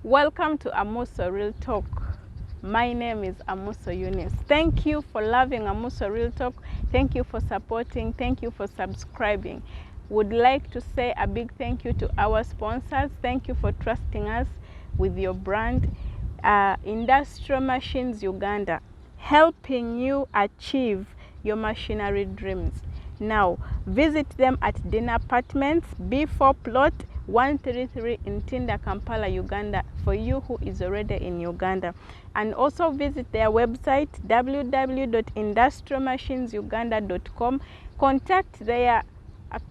Welcome to Amuso Real Talk. My name is Amuso Eunice. Thank you for loving Amuso Real Talk. Thank you for supporting. Thank you for subscribing. Would like to say a big thank you to our sponsors. Thank you for trusting us with your brand. Industrial Machines Uganda, helping you achieve your machinery dreams. Now, visit them at Din Apartments, B4 Plot 133 in Tinda, Kampala, Uganda, for you who is already in Uganda. And also visit their website, www.industrialmachinesuganda.com. Contact their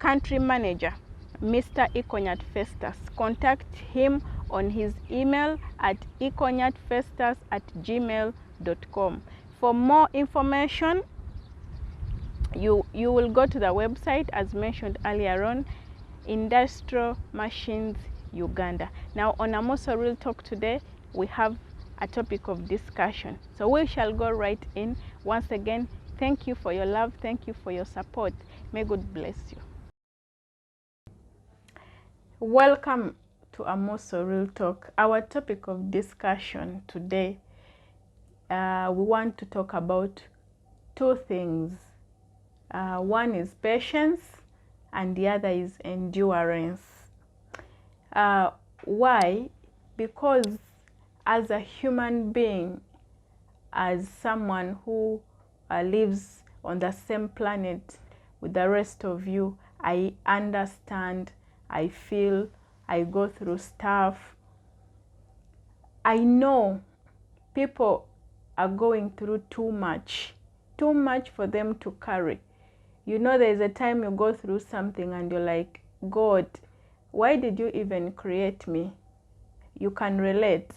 country manager, Mr. Ikonyat Festus. Contact him on his email at ikonyatfestus@gmail.com. For more information, you will go to the website as mentioned earlier on, Industrial Machines Uganda. Now on Amuso Real Talk today, we have a topic of discussion. So we shall go right in. Once again, thank you for your love. Thank you for your support. May God bless you. Welcome to Amuso Real Talk. Our topic of discussion today, we want to talk about two things. One is patience and the other is endurance. Why? Because as a human being, as someone who lives on the same planet with the rest of you, I understand, I feel, I go through stuff. I know people are going through too much for them to carry. You know, there's a time you go through something and you're like, God, why did you even create me? You can relate.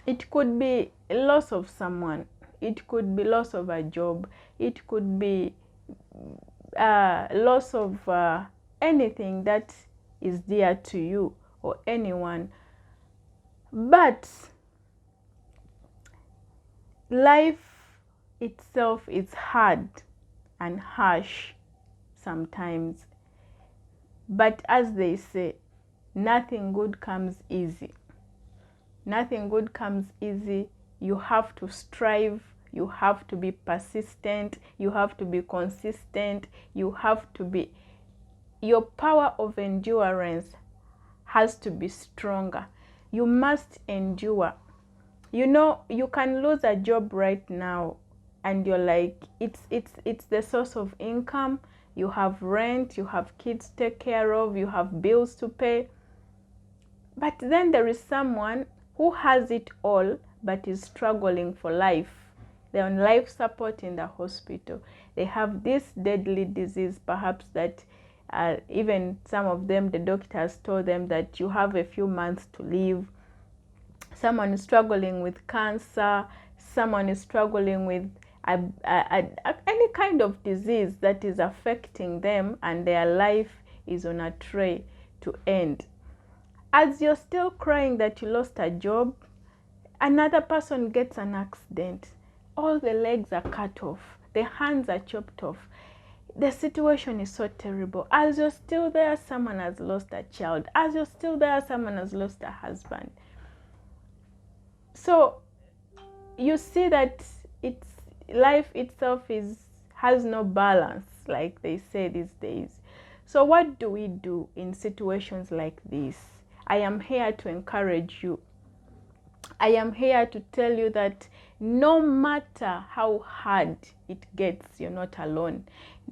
It could be loss of someone. It could be loss of a job. It could be loss of anything that is dear to you or anyone. But life itself is hard and harsh sometimes. But as they say, nothing good comes easy. Nothing good comes easy. You have to strive. You have to be persistent. You have to be consistent. You have to be... Your power of endurance has to be stronger. You must endure. You know, you can lose a job right now and you're like, it's the source of income. You have rent, you have kids to take care of, you have bills to pay. But then there is someone who has it all but is struggling for life. They're on life support in the hospital. They have this deadly disease, perhaps that even some of them, the doctors told them that you have a few months to live. Someone is struggling with cancer. Someone is struggling with any kind of disease that is affecting them, and their life is on a tray to end. As you're still crying that you lost a job, another person gets an accident. All the legs are cut off. The hands are chopped off. The situation is so terrible. As you're still there, someone has lost a child. As you're still there, someone has lost a husband. So you see that life itself has no balance, like they say these days. So what do we do in situations like this? I am here to encourage you. I am here to tell you that no matter how hard it gets, you're not alone.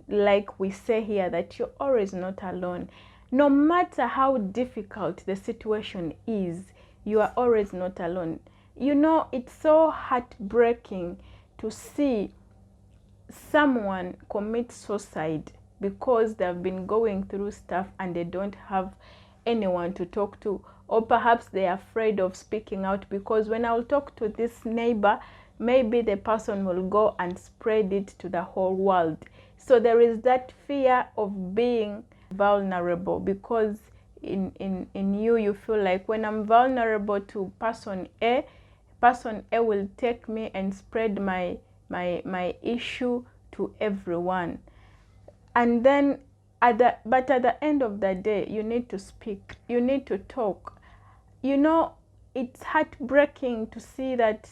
Like we say here, that you're always not alone. No matter how difficult the situation is, you are always not alone. You know, it's so heartbreaking to see someone commit suicide because they've been going through stuff and they don't have anyone to talk to, or perhaps they're afraid of speaking out because when I'll talk to this neighbor, maybe the person will go and spread it to the whole world. So there is that fear of being vulnerable, because in you feel like, when I'm vulnerable to person A will take me and spread my issue to everyone. And then but at the end of the day, you need to speak, you need to talk. You know, it's heartbreaking to see that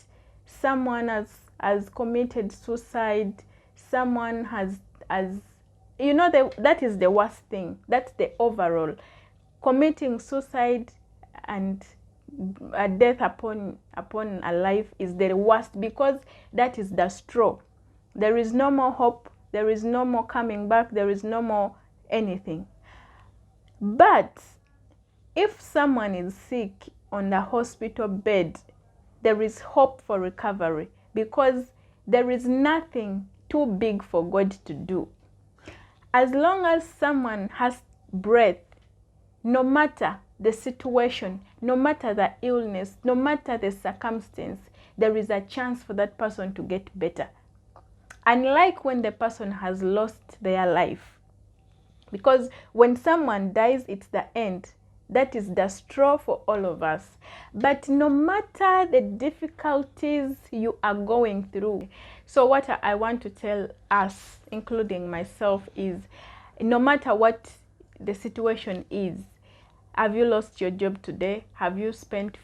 someone has committed suicide, someone has that is the worst thing. That's the overall. Committing suicide and a death upon a life is the worst, because that is the straw. There is no more hope, there is no more coming back, there is no more anything. But if someone is sick on the hospital bed, there is hope for recovery, because there is nothing too big for God to do. As long as someone has breath, no matter the situation, no matter the illness, no matter the circumstance, there is a chance for that person to get better. Unlike when the person has lost their life. Because when someone dies, it's the end. That is the straw for all of us. But no matter the difficulties you are going through, so what I want to tell us, including myself, is no matter what the situation is, have you lost your job today? Have you spent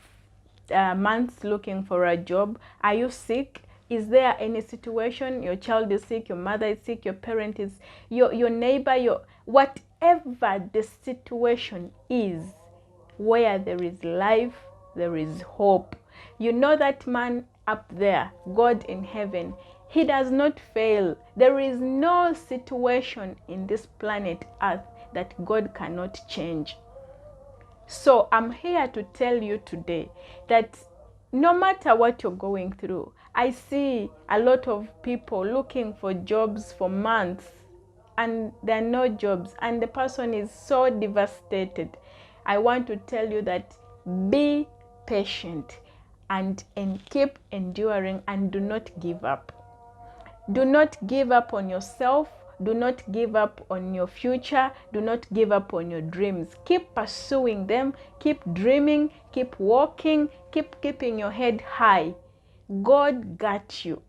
months looking for a job? Are you sick? Is there any situation, your child is sick, your mother is sick, your parent is, your neighbor, whatever the situation is, where there is life, there is hope. You know that man up there, God in heaven, he does not fail. There is no situation in this planet Earth that God cannot change. So I'm here to tell you today that no matter what you're going through, I see a lot of people looking for jobs for months and there are no jobs, and the person is so devastated. I want to tell you that be patient and keep enduring, and do not give up. Do not give up on yourself. Do not give up on your future. Do not give up on your dreams. Keep pursuing them. Keep dreaming. Keep walking. Keep keeping your head high. God got you.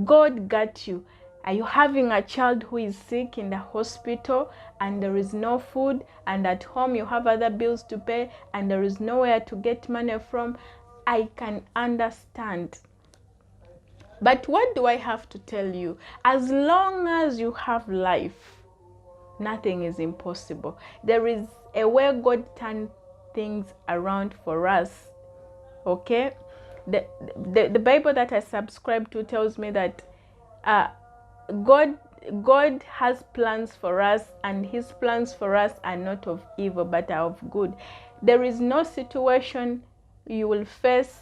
God got you. Are you having a child who is sick in the hospital and there is no food, and at home you have other bills to pay and there is nowhere to get money from? I can understand. But what do I have to tell you? As long as you have life, nothing is impossible. There is a way God turns things around for us. Okay? The Bible that I subscribe to tells me that God has plans for us, and his plans for us are not of evil but are of good. There is no situation you will face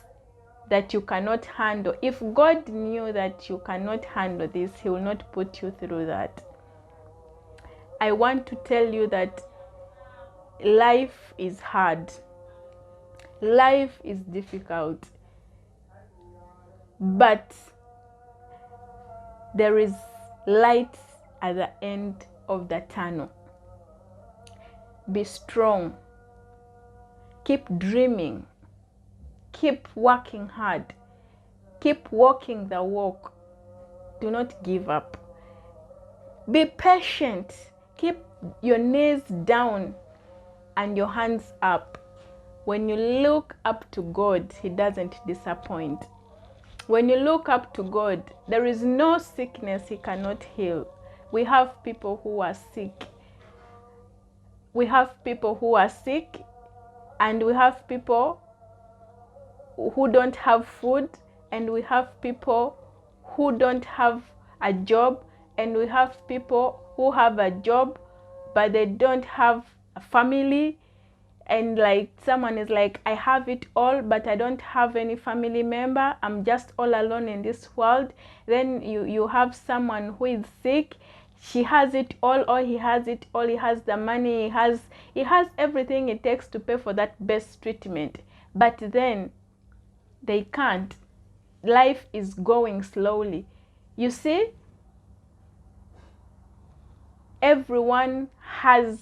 that you cannot handle. If God knew that you cannot handle this, he will not put you through that. I want to tell you that life is hard. Life is difficult. But there is light at the end of the tunnel. Be strong. Keep dreaming. Keep working hard. Keep walking the walk. Do not give up. Be patient. Keep your knees down and your hands up. When you look up to God, he doesn't disappoint. When you look up to God, there is no sickness he cannot heal. We have people who are sick. We have people who are sick, and we have people who don't have food, and we have people who don't have a job, and we have people who have a job but they don't have a family. And like someone is like, I have it all but I don't have any family member, I'm just all alone in this world. Then you have someone who is sick, she has it all, or he has it all, he has the money, he has everything it takes to pay for that best treatment, but then they can't. Life is going slowly. You see, everyone has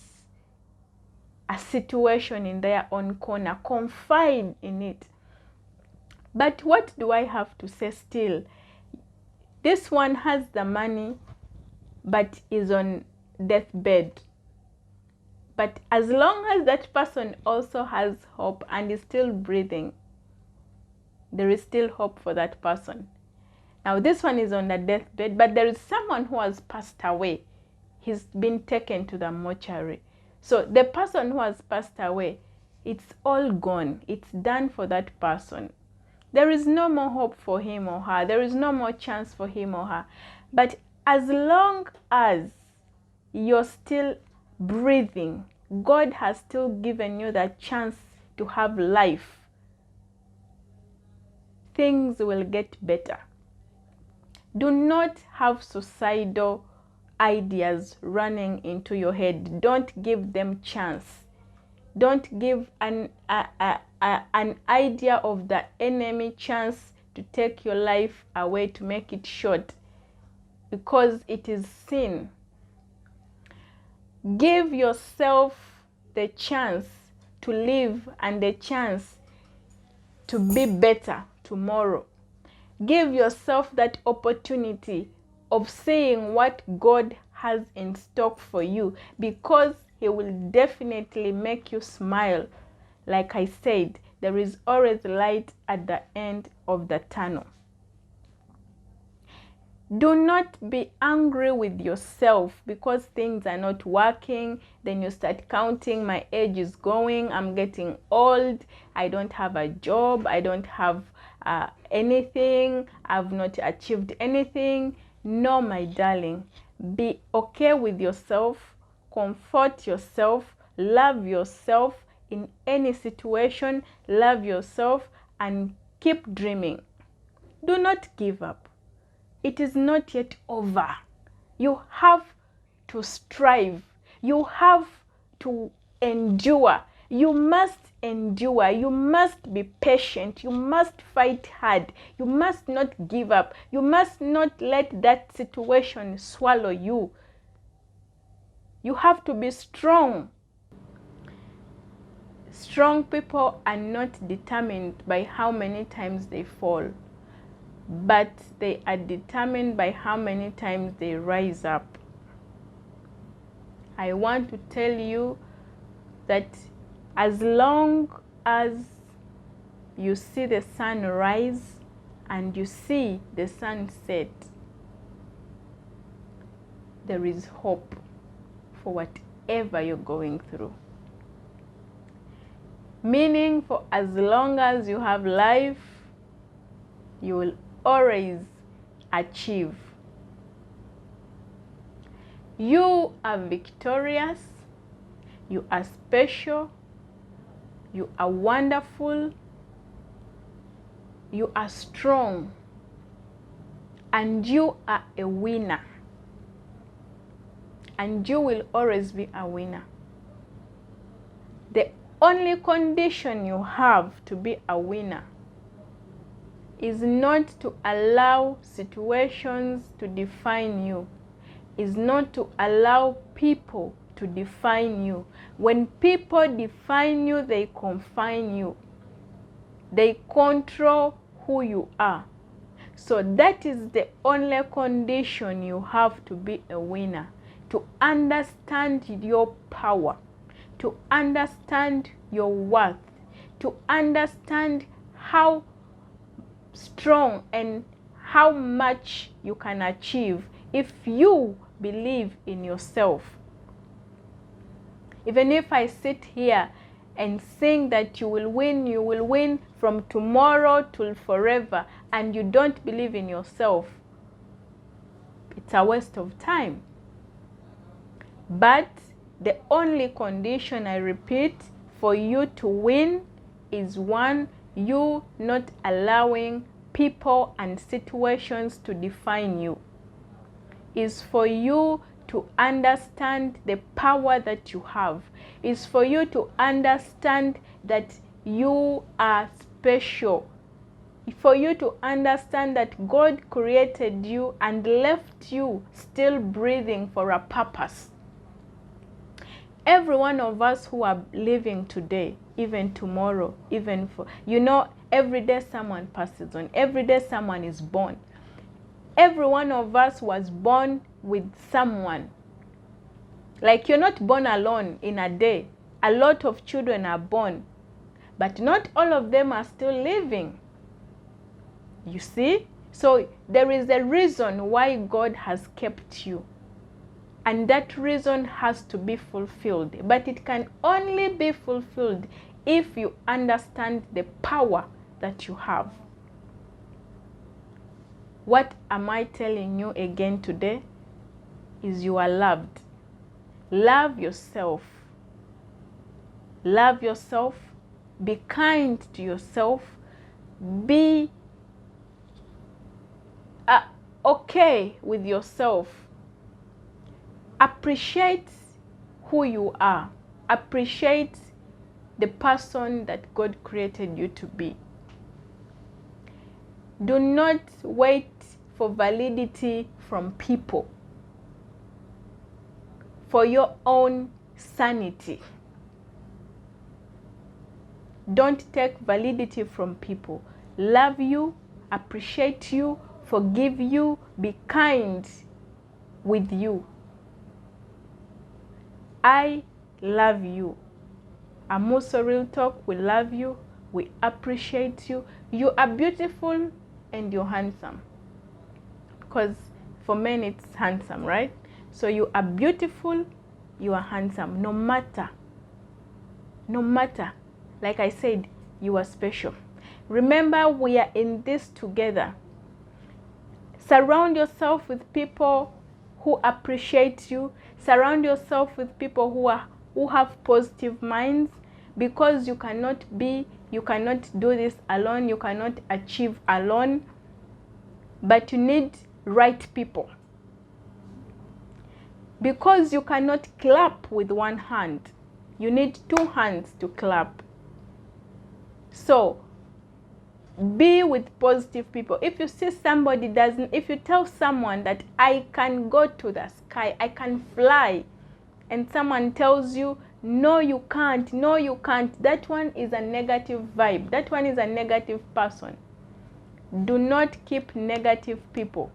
a situation in their own corner. Confide in it. But what do I have to say still? This one has the money but is on deathbed. But as long as that person also has hope and is still breathing, there is still hope for that person. Now this one is on the deathbed, but there is someone who has passed away. He's been taken to the mortuary. So the person who has passed away, it's all gone. It's done for that person. There is no more hope for him or her. There is no more chance for him or her. But as long as you're still breathing, God has still given you that chance to have life. Things will get better. Do not have suicidal ideas running into your head. Don't give them chance. Don't give an idea of the enemy chance to take your life away, to make it short, because it is sin. Give yourself the chance to live and the chance to be better tomorrow. Give yourself that opportunity of seeing what God has in stock for you, because He will definitely make you smile. Like I said, there is always light at the end of the tunnel. Do not be angry with yourself because things are not working. Then you start counting, my age is going, I'm getting old, I don't have a job, I don't have anything, I've not achieved anything. No, my darling, be okay with yourself, comfort yourself, love yourself in any situation, love yourself and keep dreaming. Do not give up. It is not yet over. You have to strive. You have to endure. You must endure. You must be patient. You must fight hard. You must not give up. You must not let that situation swallow you. You have to be strong. Strong people are not determined by how many times they fall, but they are determined by how many times they rise up. I want to tell you that as long as you see the sun rise and you see the sun set, there is hope for whatever you're going through. Meaning, for as long as you have life, you will always achieve. You are victorious. You are special. You are wonderful. You are strong. And you are a winner. And you will always be a winner. The only condition you have to be a winner is not to allow situations to define you, is not to allow people to define you. When people define you, they confine you. They control who you are. So that is the only condition you have to be a winner. To understand your power, to understand your worth, to understand how strong and how much you can achieve if you believe in yourself. Even if I sit here and sing that you will win from tomorrow till forever, and you don't believe in yourself, it's a waste of time. But the only condition, I repeat, for you to win is one, you not allowing people and situations to define you. Is for you to understand the power that you have. Is for you to understand that you are special. For you to understand that God created you and left you still breathing for a purpose. Every one of us who are living today, even tomorrow, even for, every day someone passes on. Every day someone is born. Every one of us was born with someone. Like, you're not born alone in a day. A lot of children are born, but not all of them are still living. You see? So there is a reason why God has kept you. And that reason has to be fulfilled. But it can only be fulfilled if you understand the power that you have. What am I telling you again today? Is you are loved. Love yourself. Love yourself. Be kind to yourself. Be okay with yourself. Appreciate who you are. Appreciate the person that God created you to be. Do not wait for validity from people for your own sanity. Don't take validity from people. Love you, appreciate you, forgive you, be kind with you. I love you. Amuso Real Talk, we love you, we appreciate you. You are beautiful and you're handsome. Because for men it's handsome, right? So you are beautiful, you are handsome. No matter, like I said, you are special. Remember, we are in this together. Surround yourself with people who appreciate you. Surround yourself with people who have positive minds, because you cannot do this alone. You cannot achieve alone, but you need right people, because you cannot clap with one hand. You need two hands to clap. So be with positive people. If you see somebody if you tell someone that I can go to the sky, I can fly, and someone tells you no you can't, that one is a negative vibe. That one is a negative person. Do not keep negative people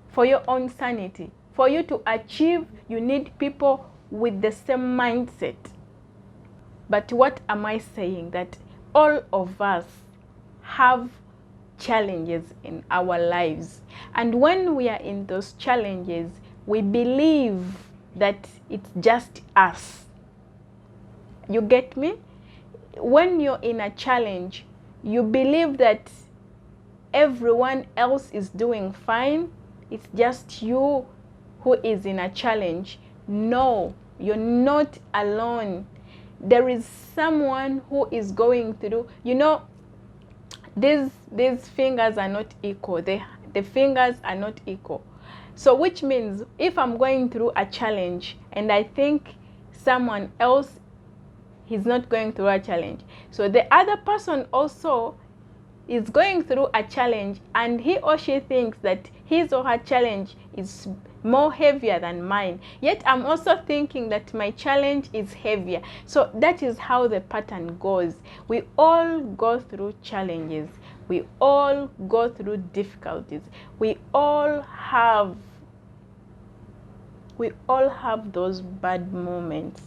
for your own sanity. For you to achieve, you need people with the same mindset. But what am I saying? That all of us have challenges in our lives. And when we are in those challenges, we believe that it's just us. You get me? When you're in a challenge, you believe that everyone else is doing fine. It's just you who is in a challenge. No, you're not alone. There is someone who is going through, these fingers are not equal. The fingers are not equal. So which means if I'm going through a challenge and I think someone else is not going through a challenge, so the other person also is going through a challenge, and he or she thinks that his or her challenge is more heavier than mine, yet I'm also thinking that my challenge is heavier. So that is how the pattern goes. We all go through challenges. We all go through difficulties. We all have those bad moments.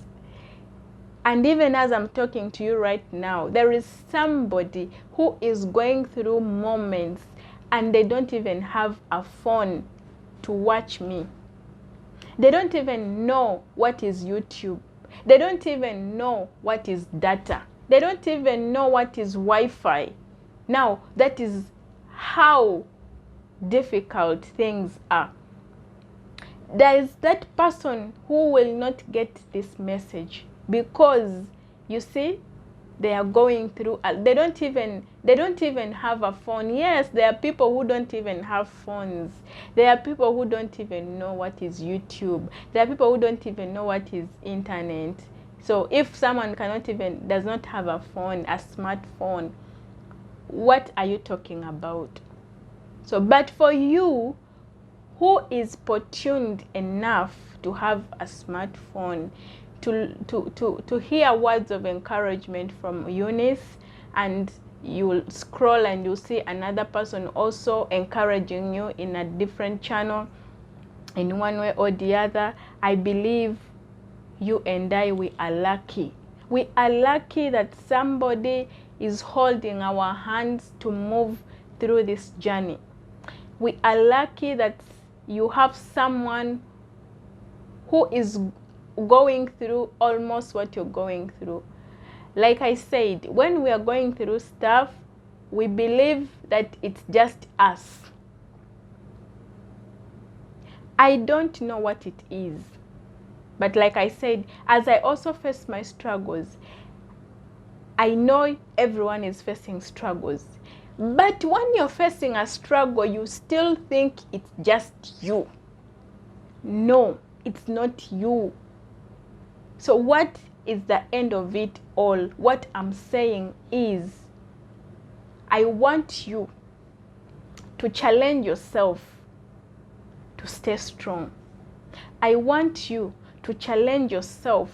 And even as I'm talking to you right now, there is somebody who is going through moments and they don't even have a phone to watch me. They don't even know what is YouTube. They don't even know what is data. They don't even know what is Wi-Fi. Now, that is how difficult things are. There is that person who will not get this message, because you see, they are going through, they don't even have a phone. Yes, there are people who don't even have phones. There are people who don't even know what is YouTube. There are people who don't even know what is internet. So if someone does not have a phone, a smartphone, what are you talking about? So, but for you who is opportuned enough to have a smartphone, to hear words of encouragement from Eunice, and you'll scroll and you'll see another person also encouraging you in a different channel in one way or the other, I believe you and I, we are lucky. We are lucky that somebody is holding our hands to move through this journey. We are lucky that you have someone who is going through almost what you're going through. Like I said, when we are going through stuff, we believe that it's just us. I don't know what it is. But like I said, as I also face my struggles, I know everyone is facing struggles. But when you're facing a struggle, you still think it's just you. No, it's not you. So what is the end of it all? What I'm saying is, I want you to challenge yourself to stay strong. I want you to challenge yourself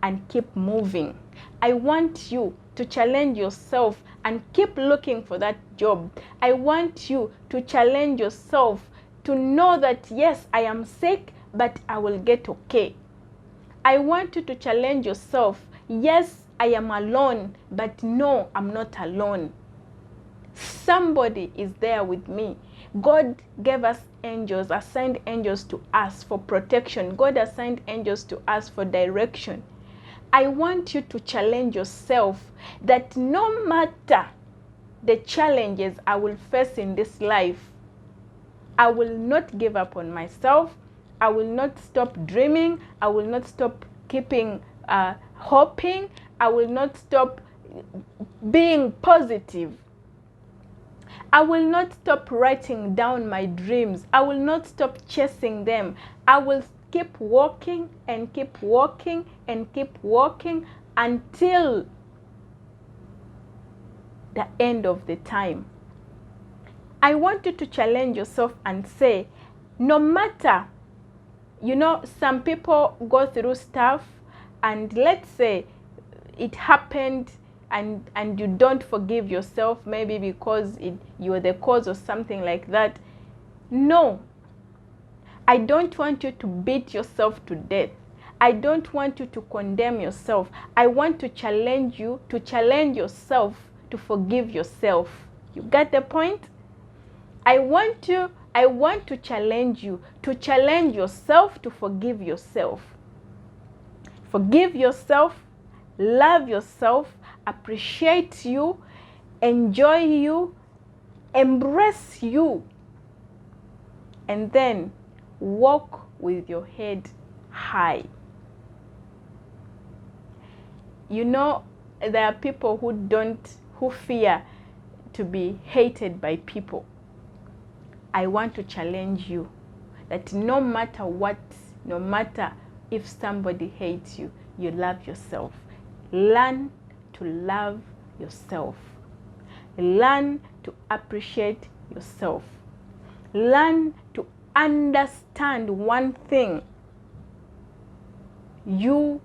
and keep moving. I want you to challenge yourself and keep looking for that job. I want you to challenge yourself to know that yes, I am sick, but I will get okay. I want you to challenge yourself. Yes, I am alone, but no, I'm not alone. Somebody is there with me. God gave us angels, assigned angels to us for protection. God assigned angels to us for direction. I want you to challenge yourself that no matter the challenges I will face in this life, I will not give up on myself. I will not stop dreaming. I will not stop keeping hoping. I will not stop being positive. I will not stop writing down my dreams. I will not stop chasing them. I will keep walking and keep walking and keep walking until the end of the time. I want you to challenge yourself and say, no matter, some people go through stuff, and let's say it happened and you don't forgive yourself, maybe because you are the cause of something like that. No, I don't want you to beat yourself to death. I don't want you to condemn yourself. I want to challenge you to challenge yourself to forgive yourself. You got the point? I want to challenge you to challenge yourself to forgive yourself. Forgive yourself, love yourself, appreciate you, enjoy you, embrace you, and then walk with your head high. There are people who fear to be hated by people. I want to challenge you that no matter what, no matter if somebody hates you, you love yourself. Learn to love yourself. Learn to appreciate yourself. Learn to understand one thing. You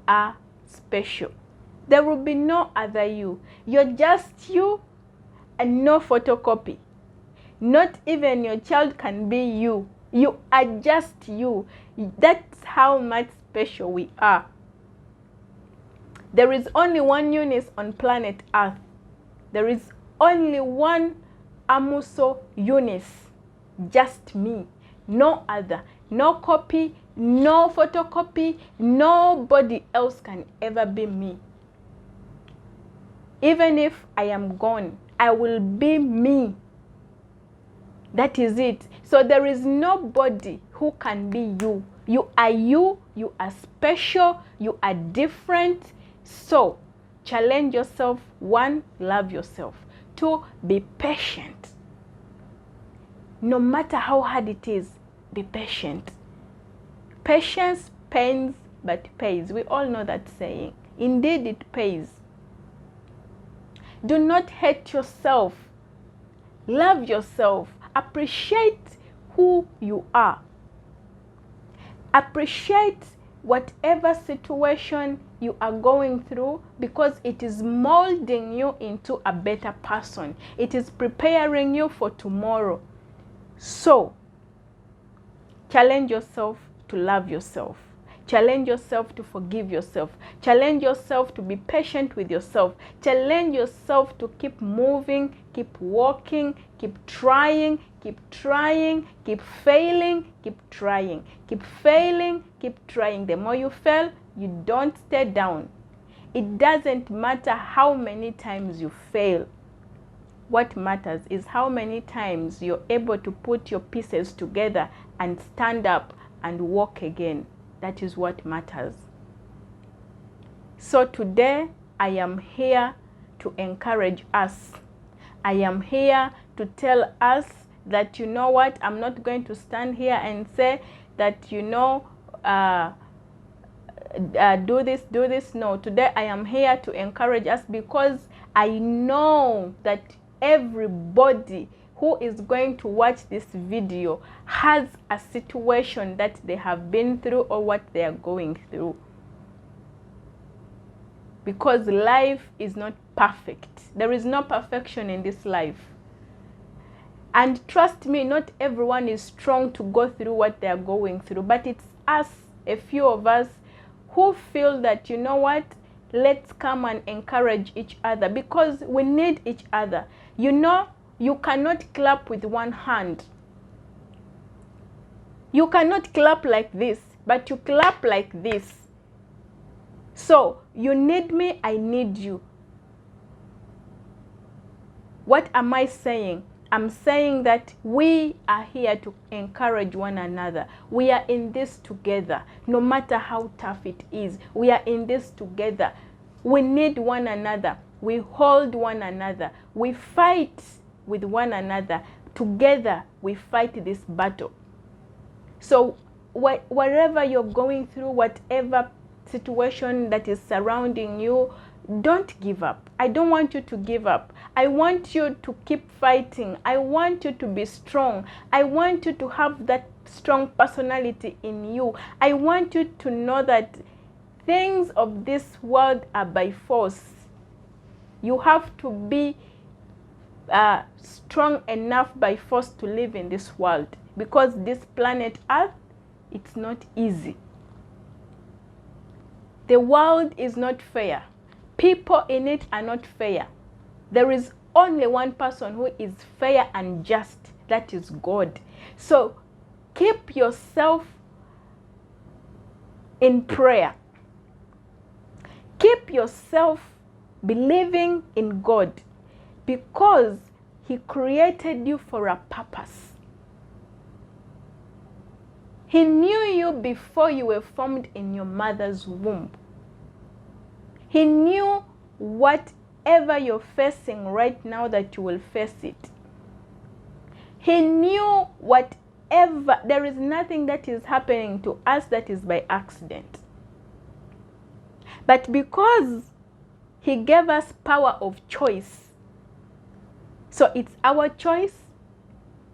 are special. There will be no other you. You're just you and no photocopy. Not even your child can be you. You are just you. That's how much special we are. There is only one Eunice on planet Earth. There is only one Amuso Eunice. Just me. No other. No copy. No photocopy. Nobody else can ever be me. Even if I am gone, I will be me. That is it. So there is nobody who can be you. You are you. You are special. You are different. So challenge yourself. 1, love yourself. 2, be patient. No matter how hard it is, be patient. Patience pains but pays. We all know that saying. Indeed, it pays. Do not hate yourself. Love yourself. Appreciate who you are. Appreciate whatever situation you are going through, because it is molding you into a better person. It is preparing you for tomorrow. So, challenge yourself to love yourself. Challenge yourself to forgive yourself. Challenge yourself to be patient with yourself. Challenge yourself to keep moving, keep walking, keep trying, keep failing, keep trying, keep failing, keep trying. The more you fail, you don't stay down. It doesn't matter how many times you fail. What matters is how many times you're able to put your pieces together and stand up and walk again. That is what matters. So today, I am here to encourage us. I am here to tell us that, you know what, I'm not going to stand here and say that, you know, do this. No, today I am here to encourage us, because I know that everybody who is going to watch this video has a situation that they have been through or what they are going through. Because life is not perfect. There is no perfection in this life. And trust me, not everyone is strong to go through what they are going through. But it's us, a few of us, who feel that, you know what, let's come and encourage each other, because we need each other. You know, you cannot clap with one hand. You cannot clap like this, but you clap like this. So you need me, I need you. What am I saying? I'm saying that we are here to encourage one another. We are in this together. No matter how tough it is, we are in this together. We need one another. We hold one another. We fight with one another. Together, we fight this battle. So wherever you're going through, whatever situation that is surrounding you, don't give up. I don't want you to give up. I want you to keep fighting. I want you to be strong. I want you to have that strong personality in you. I want you to know that things of this world are by force. You have to be strong enough by force to live in this world, because this planet Earth, it's not easy. The world is not fair. People in it are not fair. There is only one person who is fair and just. That is God. So keep yourself in prayer. Keep yourself believing in God, because He created you for a purpose. He knew you before you were formed in your mother's womb. He knew whatever you're facing right now, that you will face it. He knew whatever. There is nothing that is happening to us that is by accident. But because He gave us power of choice, so it's our choice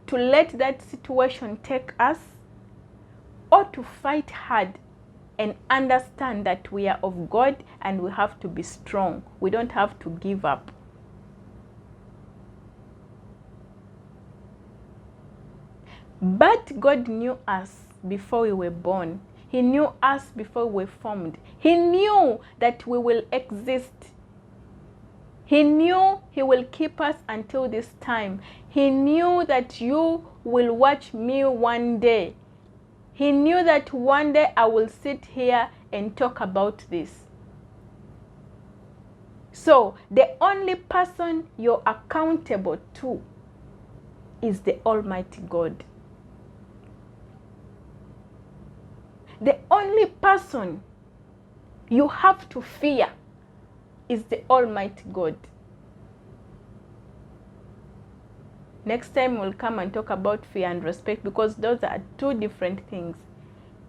to let that situation take us, or to fight hard and understand that we are of God and we have to be strong. We don't have to give up. But God knew us before we were born. He knew us before we were formed. He knew that we will exist. He knew He will keep us until this time. He knew that you will watch me one day. He knew that one day I will sit here and talk about this. So the only person you're accountable to is the Almighty God. The only person you have to fear is the Almighty God. Next time we'll come and talk about fear and respect, because those are two different things.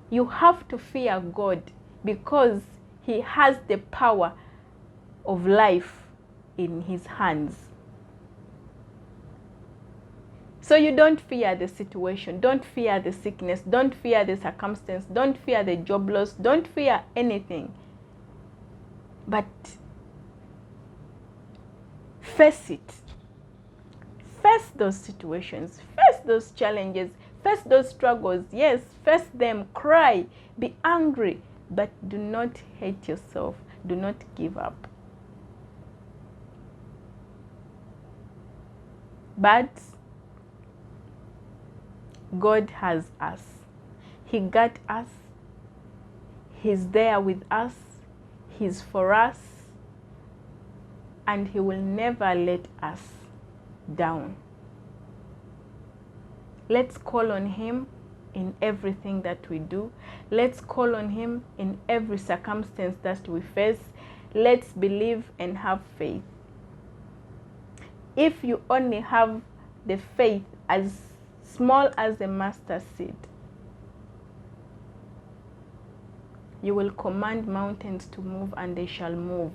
You have to fear God because He has the power of life in His hands. So you don't fear the situation, don't fear the sickness, don't fear the circumstance, don't fear the job loss, don't fear anything. But face it. Face those situations, face those challenges, Face those struggles. Yes, face them, cry, be angry, but do not hate yourself. Do not give up. But God has us. He got us. He's there with us. He's for us. And He will never let us down. Let's call on Him in everything that we do. Let's call on Him in every circumstance that we face. Let's believe and have faith. If you only have the faith as small as a mustard seed, you will command mountains to move and they shall move.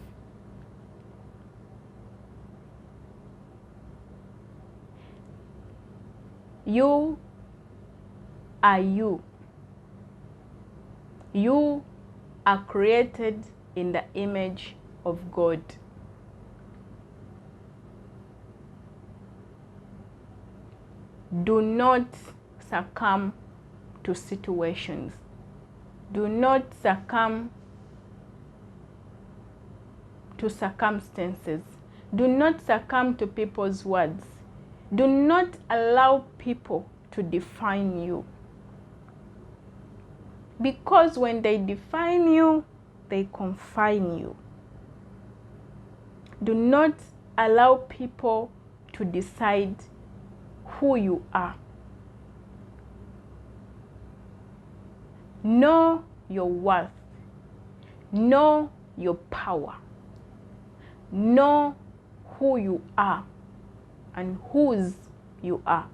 You are you. You are created in the image of God. Do not succumb to situations. Do not succumb to circumstances. Do not succumb to people's words. Do not allow people to define you. Because when they define you, they confine you. Do not allow people to decide who you are. Know your worth. Know your power. Know who you are and whose you are.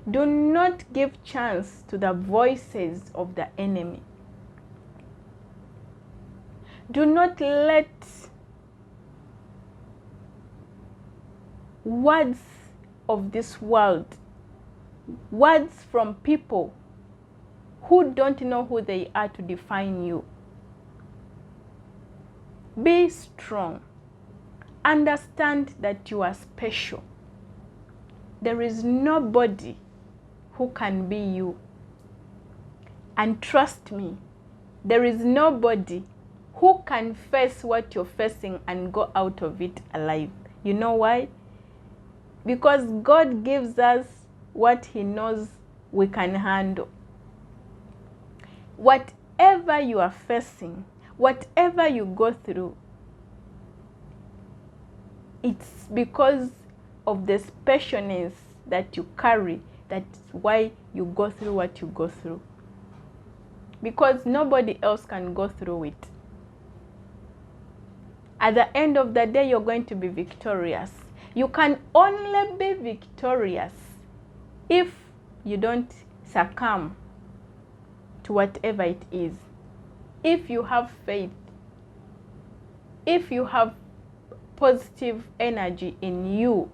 Do not give chance to the voices of the enemy. Do not let words of this world, words from people who don't know who they are, to define you. Be strong. Understand that you are special. There is nobody who can be you. And trust me, there is nobody who can face what you're facing and go out of it alive. You know why? Because God gives us what He knows we can handle. Whatever you are facing, whatever you go through, it's because of the specialness that you carry. That's why you go through what you go through. Because nobody else can go through it. At the end of the day, you're going to be victorious. You can only be victorious if you don't succumb to whatever it is. If you have faith, if you have positive energy in you,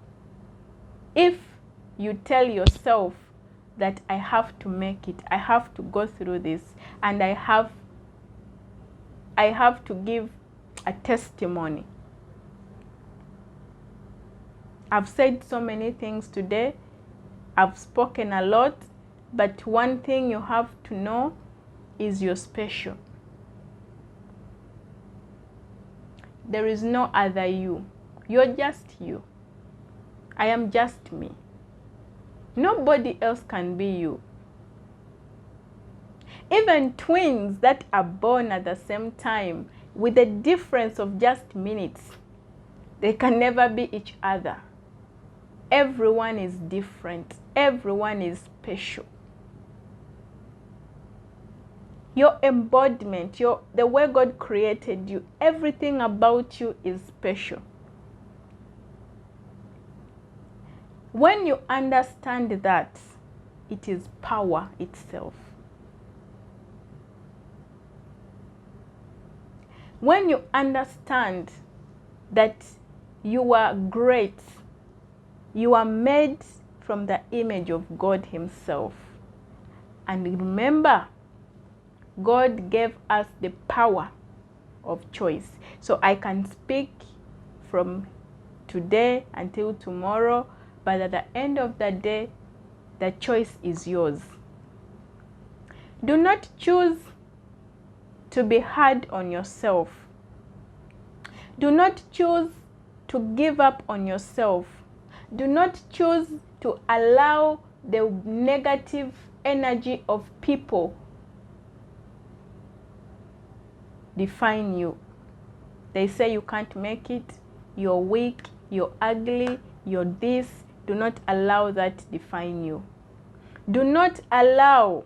if you tell yourself that I have to make it, I have to go through this, and I have to give a testimony. I've said so many things today. I've spoken a lot, but one thing you have to know is you're special. There is no other you. You're just you. I am just me. Nobody else can be you. Even twins that are born at the same time with a difference of just minutes, they can never be each other. Everyone is different. Everyone is special. Your embodiment, the way God created you, everything about you is special. When you understand that, it is power itself. When you understand that you are great, you are made from the image of God Himself. And remember, God gave us the power of choice. So I can speak from today until tomorrow, but at the end of the day, the choice is yours. Do not choose to be hard on yourself. Do not choose to give up on yourself. Do not choose to allow the negative energy of people define you. They say you can't make it, you're weak, you're ugly, you're this. Do not allow that define you. Do not allow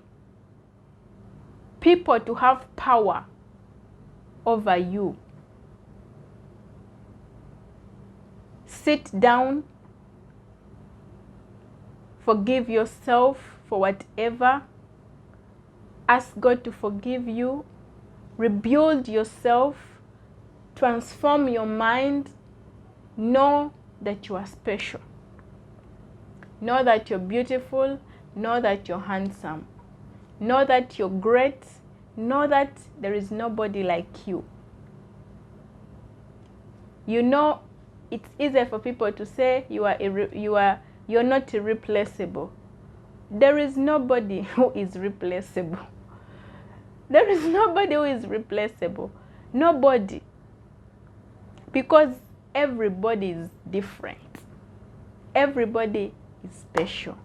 people to have power over you. Sit down, forgive yourself for whatever, ask God to forgive you, rebuild yourself, transform your mind. Know that you are special. Know that you're beautiful. Know that you're handsome. Know that you're great. Know that there is nobody like you. You know, it's easier for people to say you're not irreplaceable. There is nobody who is replaceable. There is nobody who is replaceable. Nobody. Because everybody is different. Everybody is special.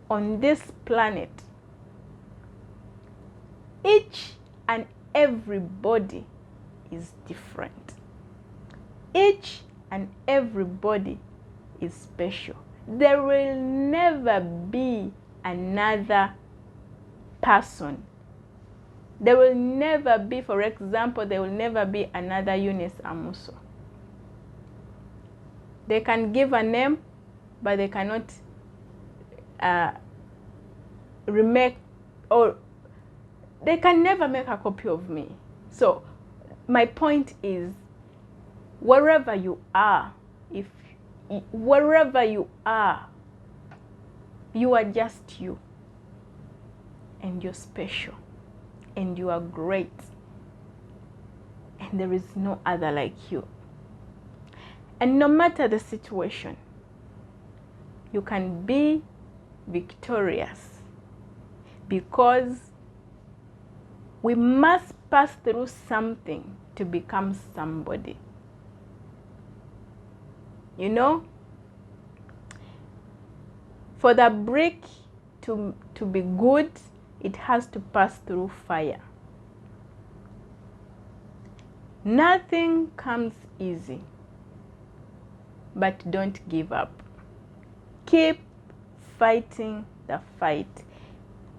On this planet, each and everybody is different. Each and everybody is special. There will never be another person. There will never be, for example, there will never be another Eunice Amuso. They can give a name, but they cannot remake, or they can never make a copy of me. So my point is, wherever you are, wherever you are just you, and you're special, and you are great, and there is no other like you. And no matter the situation, you can be victorious, because we must pass through something to become somebody. You know, for the brick to be good, it has to pass through fire. Nothing comes easy, but don't give up. Keep fighting the fight.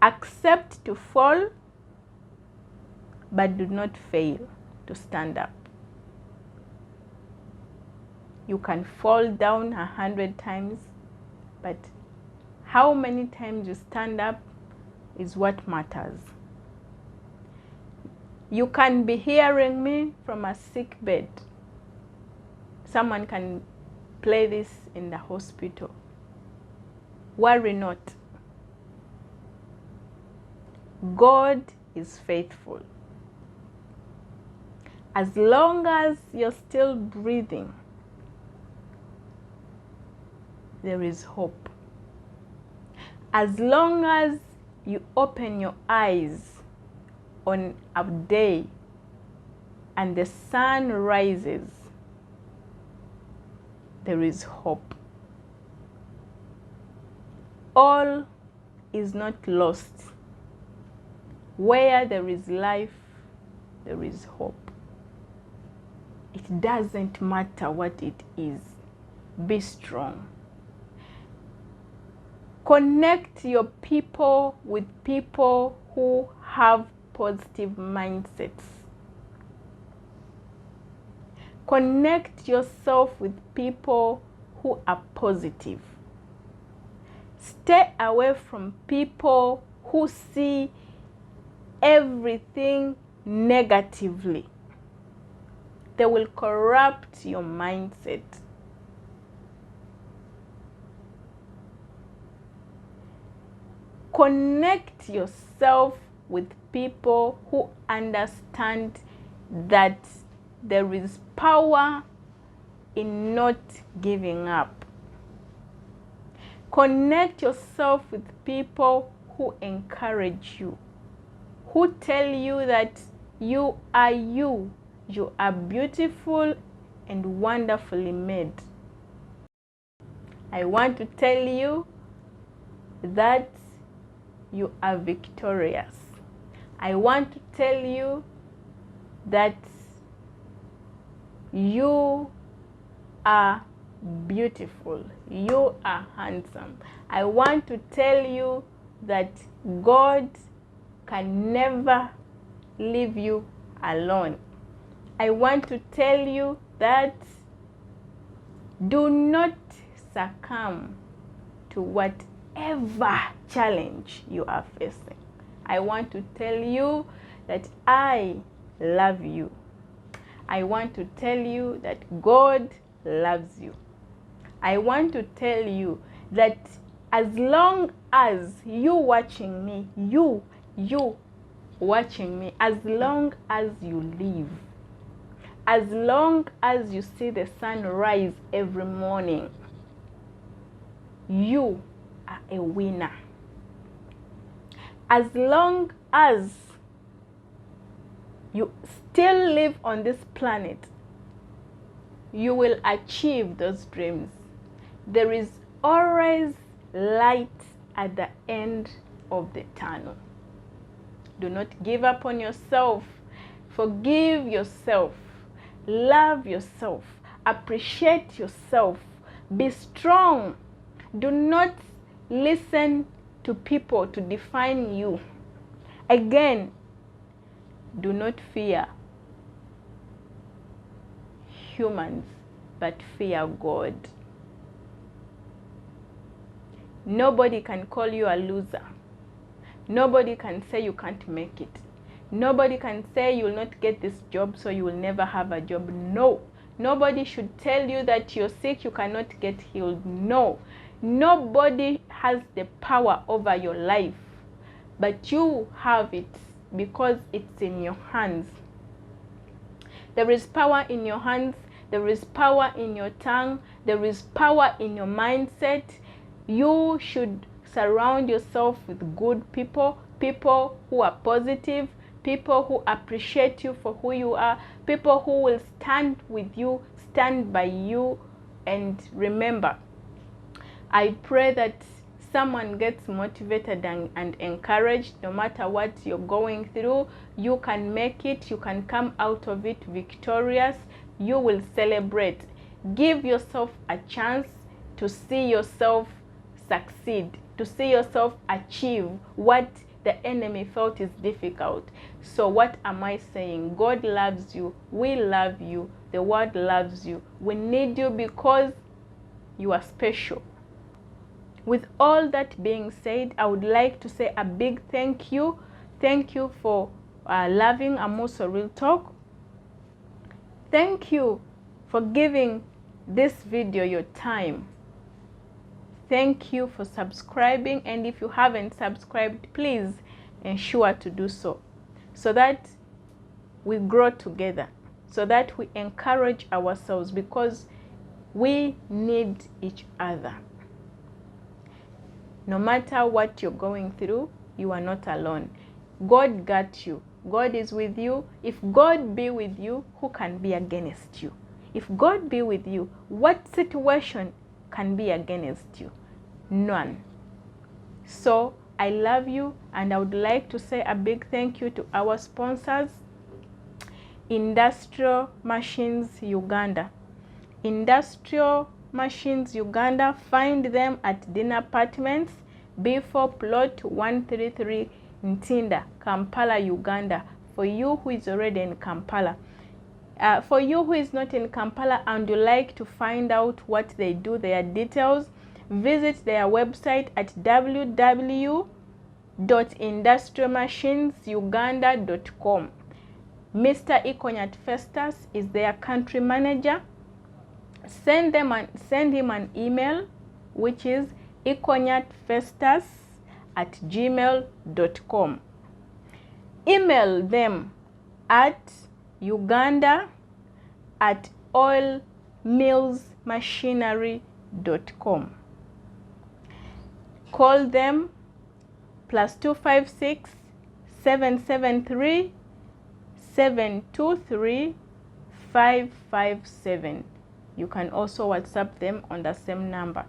Accept to fall, but do not fail to stand up. You can fall down 100 times, but how many times you stand up is what matters. You can be hearing me from a sick bed. Someone can play this in the hospital. Worry not. God is faithful. As long as you're still breathing, there is hope. As long as you open your eyes on a day and the sun rises, there is hope. All is not lost. Where there is life, there is hope. It doesn't matter what it is. Be strong. Connect your people with people who have positive mindsets. Connect yourself with people who are positive. Stay away from people who see everything negatively. They will corrupt your mindset. Connect yourself with people who understand that there is power in not giving up. Connect yourself with people who encourage you, who tell you that you are you. You are beautiful and wonderfully made. I want to tell you that you are victorious. I want to tell you that you are beautiful. You are handsome. I want to tell you that God can never leave you alone. I want to tell you that do not succumb to whatever challenge you are facing. I want to tell you that I love you. I want to tell you that God loves you. I want to tell you that as long as you watching me, you watching me, as long as you live, as long as you see the sun rise every morning, you are a winner. As long as you still live on this planet, you will achieve those dreams. There is always light at the end of the tunnel. Do not give up on yourself. Forgive yourself. Love yourself. Appreciate yourself. Be strong. Do not listen to people to define you. Again, do not fear humans, but fear God. Nobody can call you a loser. Nobody can say you can't make it. Nobody can say you will not get this job, so you will never have a job. No. Nobody should tell you that you're sick, you cannot get healed. No. Nobody has the power over your life, but you have it because it's in your hands. There is power in your hands. There is power in your tongue. There is power in your mindset. You should surround yourself with good people, people who are positive, people who appreciate you for who you are, people who will stand with you, stand by you. And remember, I pray that someone gets motivated and encouraged. No matter what you're going through, you can make it. You can come out of it victorious. You will celebrate. Give yourself a chance to see yourself succeed, to see yourself achieve what the enemy felt is difficult. So what am I saying? God loves you. We love you. The world loves you. We need you because you are special. With all that being said, I would like to say a big thank you. Thank you for loving Amuso Real Talk. Thank you for giving this video your time. Thank you for subscribing, and if you haven't subscribed, please ensure to do so that we grow together, so that we encourage ourselves, because we need each other. No matter what you're going through, you are not alone. God got you. God is with you. If God be with you, who can be against you? If God be with you, what situation can be against you? None. So I love you, and I would like to say a big thank you to our sponsors, Industrial Machines Uganda. Industrial Machines Uganda, find them at Din Apartments, B4 Plot 133 Ntinda, Kampala, Uganda. For you who is already in Kampala. For you who is not in Kampala and you like to find out what they do, their details, visit their website at www.industrialmachinesuganda.com. Mr. Ikonyat Festus is their country manager. Send him an email, which is ikonyatfestus@gmail.com. Email them at uganda@oilmillsmachinery.com. Call them +256 773 723 557. You can also WhatsApp them on the same number.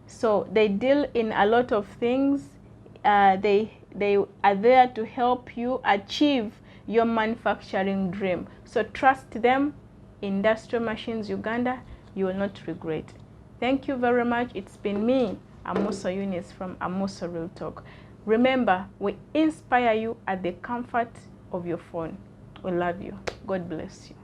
So they deal in a lot of things. They are there to help you achieve your manufacturing dream. So trust them. Industrial Machines Uganda. You will not regret. Thank you very much. It's been me, Amuso Eunice from Amuso Real Talk. Remember, we inspire you at the comfort of your phone. We love you. God bless you.